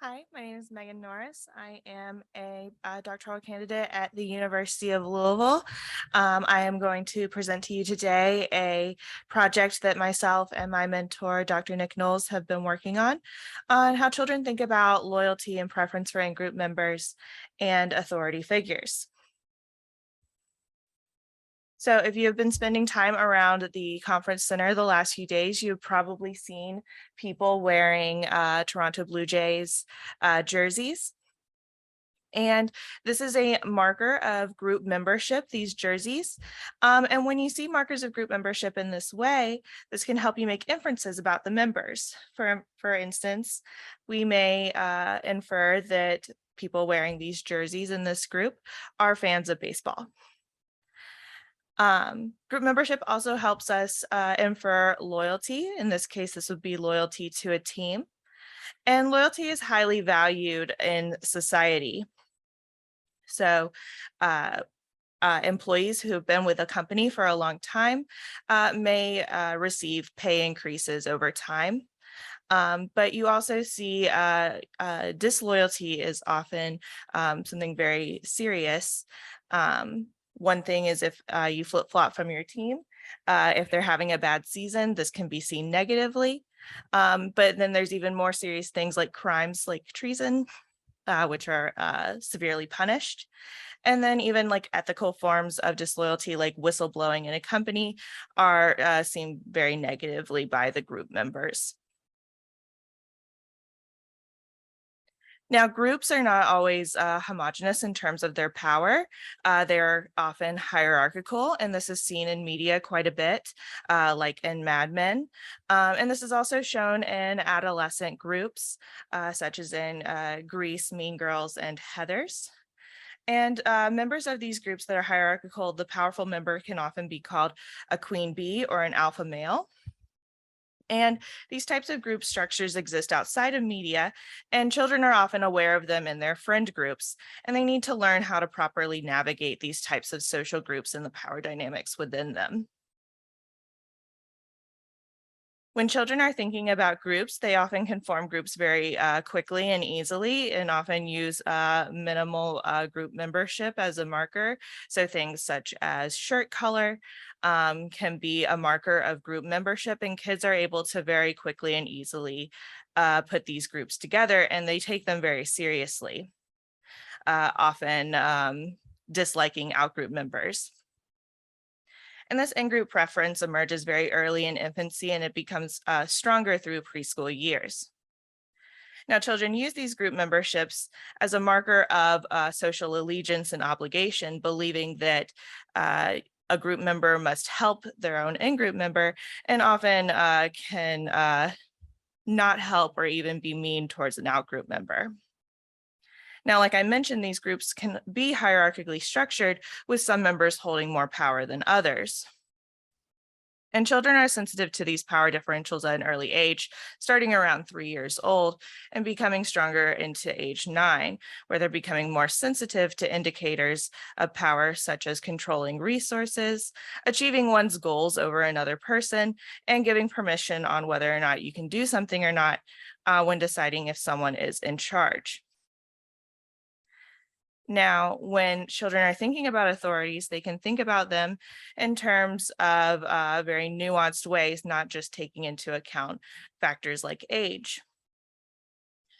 Hi, my name is Norris. I am a doctoral candidate at the University of Louisville. I am going to present to you today a project that myself and my mentor, Dr. Nick Knowles, have been working on how children think about loyalty and preference for in-group members and authority figures. So if you have been spending time around the conference center the last few days, you've probably seen people wearing Toronto Blue Jays jerseys. And this is a marker of group membership, these jerseys. And when you see markers of group membership in this way, this can help you make inferences about the members. For instance, we may infer that people wearing these jerseys in this group are fans of baseball. Group membership also helps us infer loyalty. In this case, this would be loyalty to a team. And loyalty is highly valued in society. So employees who have been with a company for a long time may receive pay increases over time. But you also see disloyalty is often something very serious. One thing is if you flip-flop from your team, if they're having a bad season, this can be seen negatively. But then there's even more serious things like crimes like treason, which are severely punished. And then even like ethical forms of disloyalty, like whistleblowing in a company, are seen very negatively by the group members. Now, groups are not always homogenous in terms of their power. They're often hierarchical, and this is seen in media quite a bit, like in Mad Men. And this is also shown in adolescent groups, such as in Grease, Mean Girls, and Heathers. And members of these groups that are hierarchical, the powerful member can often be called a queen bee or an alpha male. And these types of group structures exist outside of media, and children are often aware of them in their friend groups, and they need to learn how to properly navigate these types of social groups and the power dynamics within them. When children are thinking about groups, they often can form groups very quickly and easily, and often use minimal group membership as a marker. So things such as shirt color can be a marker of group membership, and kids are able to very quickly and easily put these groups together, and they take them very seriously, often disliking outgroup members. And this in-group preference emerges very early in infancy, and it becomes stronger through preschool years. Now, children use these group memberships as a marker of social allegiance and obligation, believing that a group member must help their own in-group member, and often can not help or even be mean towards an out-group member. Now, like I mentioned, these groups can be hierarchically structured, with some members holding more power than others. And children are sensitive to these power differentials at an early age, starting around 3 years old and becoming stronger into age 9, where they're becoming more sensitive to indicators of power, such as controlling resources, achieving one's goals over another person, and giving permission on whether or not you can do something or not when deciding if someone is in charge. Now, when children are thinking about authorities, they can think about them in terms of very nuanced ways, not just taking into account factors like age.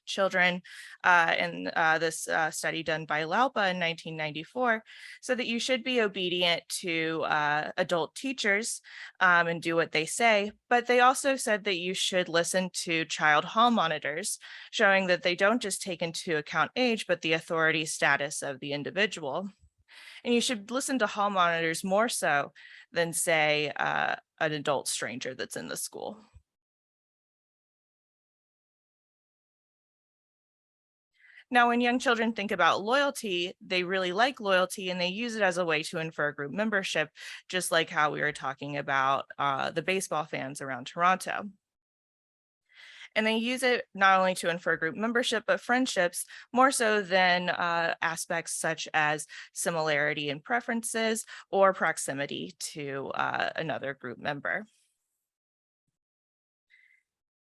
Children in this study done by Laupa in 1994 said that you should be obedient to adult teachers and do what they say, but they also said that you should listen to child hall monitors, showing that they don't just take into account age, but the authority status of the individual. And you should listen to hall monitors more so than, say, an adult stranger that's in the school. Now, when young children think about loyalty, they really like loyalty and they use it as a way to infer group membership, just like how we were talking about the baseball fans around Toronto. And they use it not only to infer group membership, but friendships, more so than aspects such as similarity in preferences or proximity to another group member.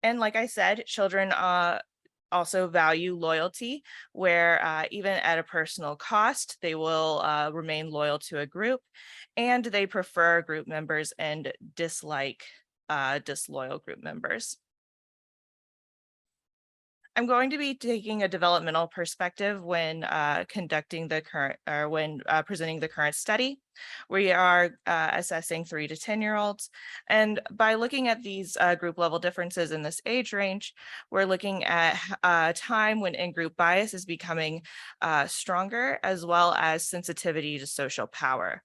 And like I said, children also value loyalty, where even at a personal cost, they will remain loyal to a group, and they prefer group members and dislike disloyal group members. I'm going to be taking a developmental perspective when conducting the current or when presenting the current study. We are assessing 3 to 10-year-olds. And by looking at these group level differences in this age range, we're looking at a time when in-group bias is becoming stronger, as well as sensitivity to social power.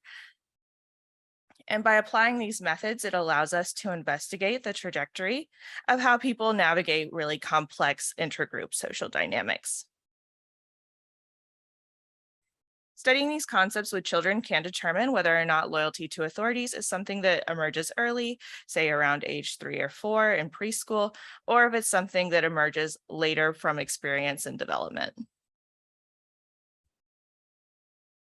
And by applying these methods, it allows us to investigate the trajectory of how people navigate really complex intergroup social dynamics. Studying these concepts with children can determine whether or not loyalty to authorities is something that emerges early, say around age 3 or 4 in preschool, or if it's something that emerges later from experience and development.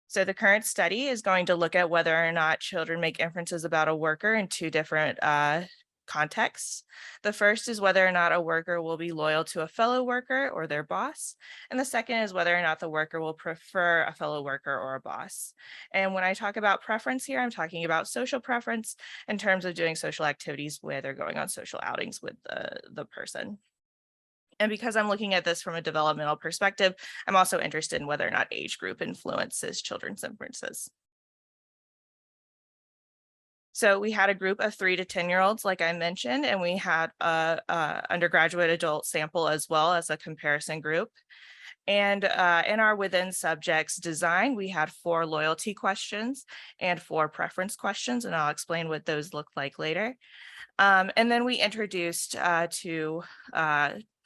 So the current study is going to look at whether or not children make inferences about a worker in 2 different contexts. The first is whether or not a worker will be loyal to a fellow worker or their boss. And the second is whether or not the worker will prefer a fellow worker or a boss. And when I talk about preference here, I'm talking about social preference in terms of doing social activities where they're going on social outings with the person. And because I'm looking at this from a developmental perspective, I'm also interested in whether or not age group influences children's inferences. So we had a group of 3 to 10-year-olds, like I mentioned, and we had a undergraduate adult sample as well as a comparison group. And in our within subjects design, we had 4 loyalty questions and 4 preference questions, and I'll explain what those look like later. And then we introduced 2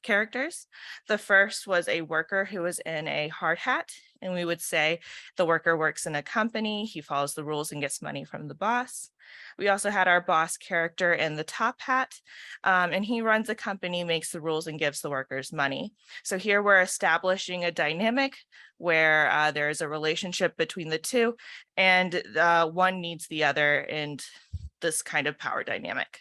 characters. The first was a worker who was in a hard hat, and we would say the worker works in a company, he follows the rules and gets money from the boss. We also had our boss character in the top hat, and he runs a company, makes the rules, and gives the workers money. So here we're establishing a dynamic where there is a relationship between the two, and one needs the other in this kind of power dynamic.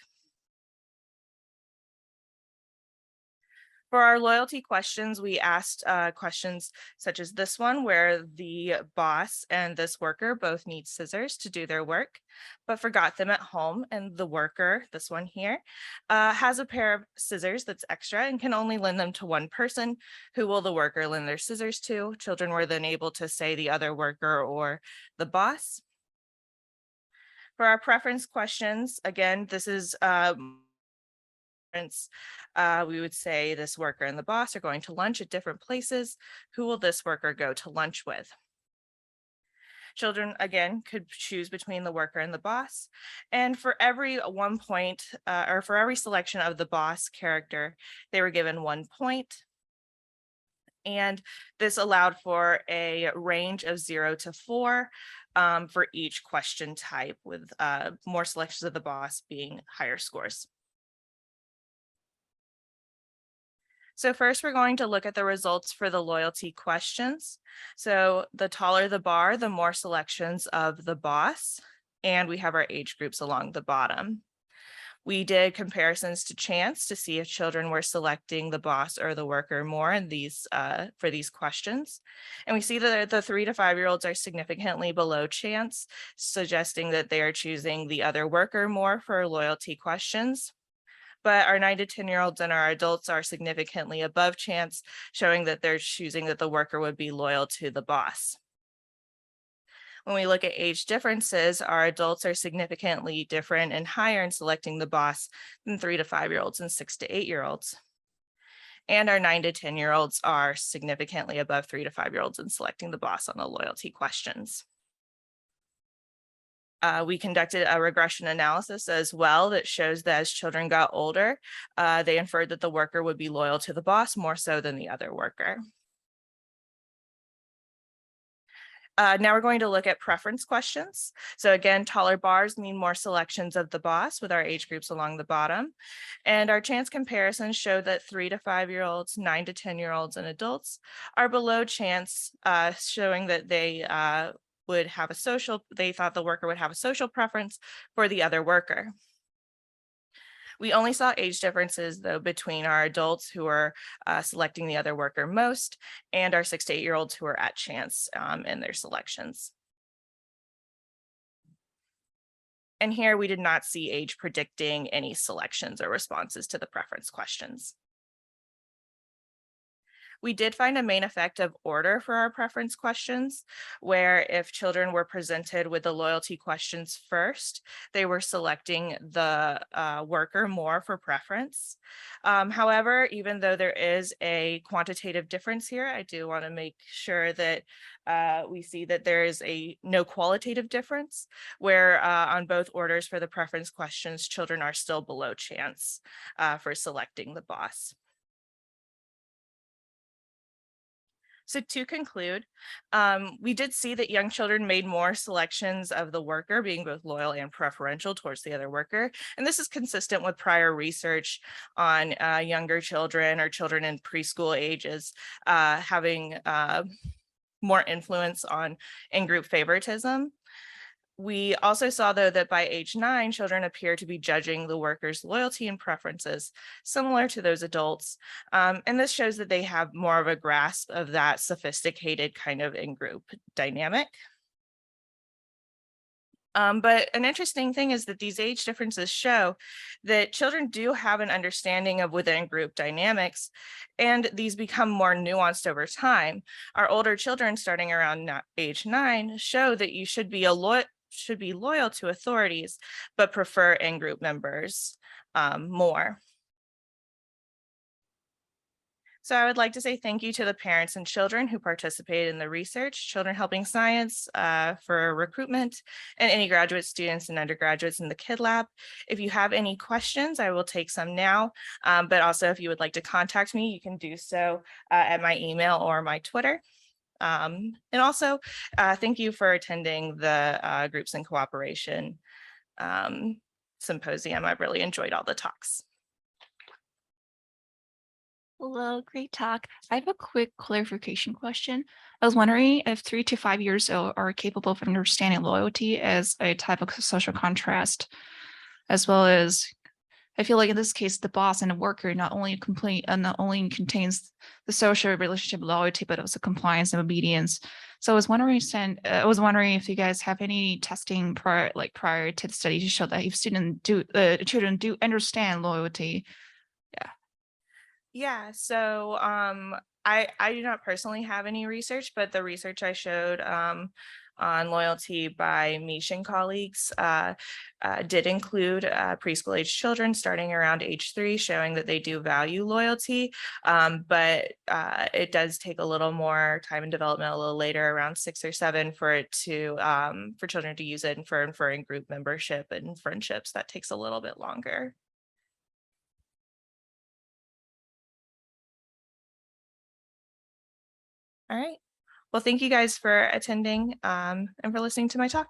For our loyalty questions, we asked questions such as this one, where the boss and this worker both need scissors to do their work, but forgot them at home. And the worker, this one here, has a pair of scissors that's extra and can only lend them to one person. Who will the worker lend their scissors to? Children were then able to say the other worker or the boss. For our preference questions, again, this is we would say this worker and the boss are going to lunch at different places. Who will this worker go to lunch with? Children, again, could choose between the worker and the boss. And for every 1 point, or for every selection of the boss character, they were given 1 point. And this allowed for a range of 0 to 4 for each question type, with more selections of the boss being higher scores. So first, we're going to look at the results for the loyalty questions. So the taller the bar, the more selections of the boss, and we have our age groups along the bottom. We did comparisons to chance to see if children were selecting the boss or the worker more in these for these questions. And we see that the 3 to 5-year-olds are significantly below chance, suggesting that they are choosing the other worker more for loyalty questions. But our 9 to 10-year-olds and our adults are significantly above chance, showing that they're choosing that the worker would be loyal to the boss. When we look at age differences, our adults are significantly different and higher in selecting the boss than 3 to 5-year-olds and 6 to 8-year-olds. And our 9 to 10-year-olds are significantly above 3 to 5-year-olds in selecting the boss on the loyalty questions. We conducted a regression analysis as well that shows that as children got older, they inferred that the worker would be loyal to the boss more so than the other worker. Now we're going to look at preference questions. So again, taller bars mean more selections of the boss with our age groups along the bottom. And our chance comparisons show that 3 to 5-year-olds, 9 to 10-year-olds, and adults are below chance, showing that they they thought the worker would have a social preference for the other worker. We only saw age differences though between our adults who are selecting the other worker most and our 6 to 8-year-olds who are at chance in their selections. And here we did not see age predicting any selections or responses to the preference questions. We did find a main effect of order for our preference questions, where if children were presented with the loyalty questions first, they were selecting the worker more for preference. However, even though there is a quantitative difference here, I do want to make sure that we see that there is no qualitative difference, where on both orders for the preference questions, children are still below chance for selecting the boss. So to conclude, we did see that young children made more selections of the worker being both loyal and preferential towards the other worker. And this is consistent with prior research on younger children or children in preschool ages having more influence on in-group favoritism. We also saw, though, that by age 9, children appear to be judging the workers' loyalty and preferences similar to those adults. And this shows that they have more of a grasp of that sophisticated kind of in-group dynamic. But an interesting thing is that these age differences show that children do have an understanding of within group dynamics, and these become more nuanced over time. Our older children starting around age 9 show that you should be loyal to authorities, but prefer in-group members more. So I would like to say thank you to the parents and children who participated in the research, Children Helping Science for recruitment, and any graduate students and undergraduates in the Kid Lab. If you have any questions, I will take some now, but also if you would like to contact me, you can do so at my email or my Twitter. And also, thank you for attending the Groups in Cooperation symposium. I've really enjoyed all the talks. Hello, great talk. I have a quick clarification question. I was wondering if 3 to 5 years old are capable of understanding loyalty as a type of social contrast, as well as I feel like in this case, the boss and the worker not only contains the social relationship loyalty, but also compliance and obedience. So I was wondering if you guys have any testing prior to the study to show that if children do understand loyalty. Yeah. Yeah, so I do not personally have any research, but the research I showed on loyalty by Mish and colleagues did include preschool age children starting around age 3, showing that they do value loyalty, but it does take a little more time and development a little later, around 6 or 7, for it to for children to use it and for inferring group membership and friendships. That takes a little bit longer. All right. Well, thank you guys for attending and for listening to my talk.